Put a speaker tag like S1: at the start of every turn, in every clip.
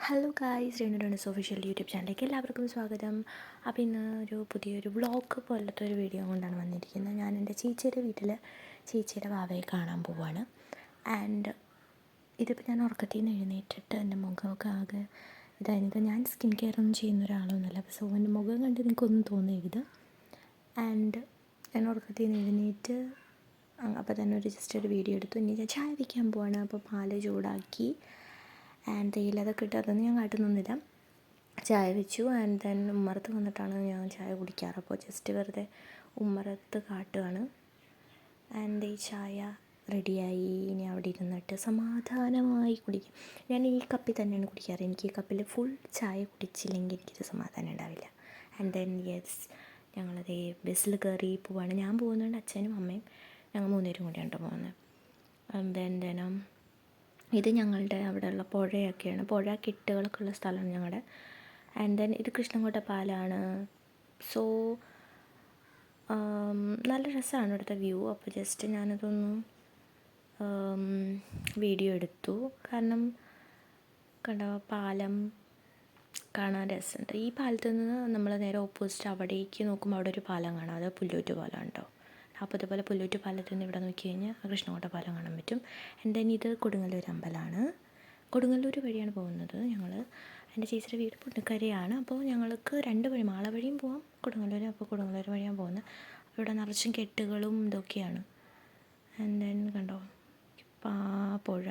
S1: Hello guys, രേണുസ് official YouTube ചാനലിലേക്ക് എല്ലാവർക്കും സ്വാഗതം. അപ്പോൾ ഇന്ന് പുതിയൊരു വ്ളോഗ് പോലത്തെ ഒരു വീഡിയോ കൊണ്ടാണ് വന്നിരിക്കുന്നത്. ഞാൻ എൻ്റെ ചേച്ചിയുടെ വീട്ടിൽ ചേച്ചിയുടെ വാവയെ കാണാൻ പോവാണ്. ആൻഡ് ഇതിപ്പോൾ ഞാൻ ഉറക്കത്തിൽ നിന്ന് എഴുന്നേറ്റിട്ട് എൻ്റെ മുഖമൊക്കെ ആകെ ഇതായിരുന്നു. ഞാൻ സ്കിൻ കെയർ ഒന്നും ചെയ്യുന്ന ഒരാളൊന്നുമല്ല, സോ എൻ്റെ മുഖം കണ്ട് നിങ്ങൾക്കൊന്നും തോന്നരുത്. ആൻഡ് ഞാൻ ഉറക്കത്തിൽ നിന്ന് എഴുന്നേറ്റ് അപ്പോൾ തന്നെ ജസ്റ്റ് ഒരു വീഡിയോ എടുത്തു. ഇനി ഞാൻ ചായ വയ്ക്കാൻ പോവാണ്. അപ്പോൾ പാല് ചൂടാക്കി ആൻഡ് തേയിലതൊക്കെ ഇട്ട് അതൊന്നും ഞാൻ കാട്ടുന്നൊന്നുമില്ല. ചായ വെച്ചു. ആൻഡ് ദെൻ ഉമ്മറത്ത് വന്നിട്ടാണ് ഞാൻ ചായ കുടിക്കാറ്. അപ്പോൾ ജസ്റ്റ് വെറുതെ ഉമ്മറത്ത് കാട്ടുകയാണ്. ആൻഡ് ഈ ചായ റെഡിയായി. ഇനി അവിടെ ഇരുന്നിട്ട് സമാധാനമായി കുടിക്കും. ഞാൻ ഈ കപ്പിൽ തന്നെയാണ് കുടിക്കാറ്. എനിക്ക് ഈ കപ്പിൽ ഫുൾ ചായ കുടിച്ചില്ലെങ്കിൽ എനിക്കൊരു സമാധാനം ഉണ്ടാവില്ല. ആൻഡ് ദെൻ യെസ്, ഞങ്ങളതേ ബസ്സിൽ കയറി പോവാണ്. ഞാൻ പോകുന്നുണ്ട്, അച്ഛനും അമ്മയും ഞങ്ങൾ 3 പേരും കൂടിയാണ് പോകുന്നത്. ആൻഡ് ദെൻ ഇത് ഞങ്ങളുടെ അവിടെയുള്ള പുഴയൊക്കെയാണ്, പുഴ കെട്ടുകളൊക്കെ ഉള്ള സ്ഥലമാണ് ഞങ്ങളുടെ. ആൻഡ് ദെൻ ഇത് കൃഷ്ണൻകോട്ട പാലമാണ്. സോ നല്ല രസമാണ് ഇവിടുത്തെ വ്യൂ. അപ്പോൾ ജസ്റ്റ് ഞാനതൊന്ന് വീഡിയോ എടുത്തു. കാരണം കണ്ടോ, പാലം കാണാൻ രസമുണ്ട്. ഈ പാലത്തിൽ നിന്ന് നമ്മൾ നേരെ ഓപ്പോസിറ്റ് അവിടേക്ക് നോക്കുമ്പോൾ അവിടെ ഒരു പാലം കാണാം. അത് പുല്ലൂറ്റ് പാലം ഉണ്ടോ. അപ്പോൾ അതുപോലെ പുല്ലൂറ്റ് പാലത്തിൽ നിന്ന് ഇവിടെ നോക്കി കഴിഞ്ഞാൽ കൃഷ്ണൻകോട്ട പാലം കാണാൻ പറ്റും. എൻ്റെ ഇത് കൊടുങ്ങല്ലൂർ അമ്പലമാണ്. കൊടുങ്ങല്ലൂർ വഴിയാണ് പോകുന്നത് ഞങ്ങൾ. എൻ്റെ ചേച്ചിയുടെ വീട് പുന്നക്കരയാണ്. അപ്പോൾ ഞങ്ങൾക്ക് 2 വഴി, മാള വഴിയും പോകാം, കൊടുങ്ങല്ലൂർ. അപ്പോൾ കൊടുങ്ങല്ലൂർ വഴിയാണ് പോകുന്നത്. ഇവിടെ നിറച്ചും കെട്ടുകളും ഇതൊക്കെയാണ്. ആൻഡ് ദെൻ കണ്ടോ പുഴ.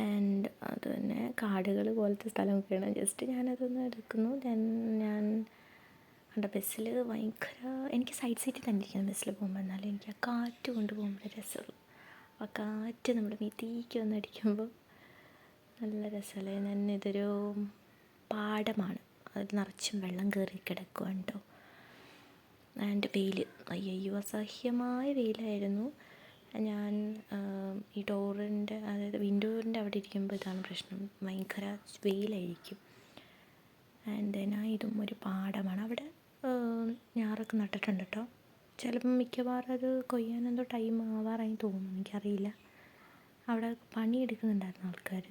S1: ആൻഡ് അത് തന്നെ കാടുകൾ പോലത്തെ സ്ഥലമൊക്കെയാണ്. ജസ്റ്റ് ഞാനതൊന്ന് എടുക്കുന്നു. ദെൻ ഞാൻ കണ്ട ബസ്സിൽ ഭയങ്കര, എനിക്ക് സൈഡ് സീറ്റിൽ തന്നെ ഇരിക്കണം ബസ്സിൽ പോകുമ്പോൾ. എന്നാലും എനിക്ക് ആ കാറ്റ് കൊണ്ട് പോകുമ്പോൾ രസമുള്ളൂ. ആ കാറ്റ് നമ്മുടെ മീത്തേക്ക് വന്ന് അടിക്കുമ്പോൾ നല്ല രസമല്ലേ. തന്നെ ഇതൊരു പാടമാണ്, അത് നിറച്ചും വെള്ളം കയറി കിടക്കുകയാണ് കേട്ടോ. ആൻഡ് വെയിൽ, അയ്യോ അസഹ്യമായ വെയിലായിരുന്നു. ഞാൻ ഈ ഡോറിൻ്റെ, അതായത് വിൻഡോറിൻ്റെ അവിടെ ഇരിക്കുമ്പോൾ ഇതാണ് പ്രശ്നം, ഭയങ്കര വെയിലായിരിക്കും. ആൻഡ് ദെൻ ഇതും ഒരു പാടമാണ്. അവിടെ ഞാറൊക്കെ നട്ടിട്ടുണ്ട് കേട്ടോ. ചിലപ്പം മിക്കവാറും അത് കൊയ്യാനെന്തോ ടൈം ആവാറായി തോന്നുന്നു, എനിക്കറിയില്ല. അവിടെ പണിയെടുക്കുന്നുണ്ടായിരുന്നു ആൾക്കാർ.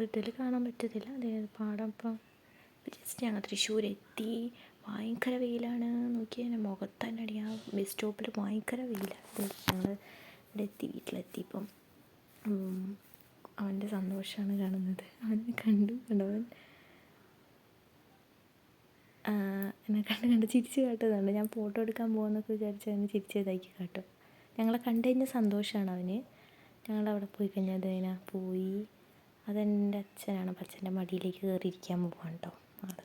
S1: ഇതിൽ കാണാൻ പറ്റത്തില്ല. അതായത് പാടം. ഇപ്പം ജസ്റ്റ് ഞങ്ങൾ തൃശ്ശൂർ എത്തി. ഭയങ്കര വെയിലാണ്. നോക്കിയാൽ എൻ്റെ മുഖത്ത് തന്നെ അടി. ആ ബസ് സ്റ്റോപ്പിൽ ഭയങ്കര വെയിലാണ്. ഞങ്ങൾ ഇവിടെ എത്തി, വീട്ടിലെത്തിയപ്പം അവൻ്റെ സന്തോഷമാണ് കാണുന്നത്. അവനെ കണ്ടവൻ എന്നെ കണ്ട് ചിരിച്ച് കാട്ടുന്നുണ്ട്. ഞാൻ ഫോട്ടോ എടുക്കാൻ പോകുന്നൊക്കെ വിചാരിച്ച് അവന് ചിരിച്ചതാക്കി കാട്ടും. ഞങ്ങളെ കണ്ടു കഴിഞ്ഞാൽ സന്തോഷമാണ് അവന്. ഞങ്ങളവിടെ പോയി കഴിഞ്ഞാൽ അതിനാ പോയി. അതെൻ്റെ അച്ഛനാണ്. അപ്പം അച്ഛൻ്റെ മടിയിലേക്ക് കയറിയിരിക്കാൻ പോവാണ് കേട്ടോ ആൾ.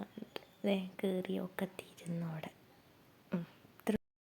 S1: അതെ, കയറി ഒക്കത്തിരുന്നു അവിടെ.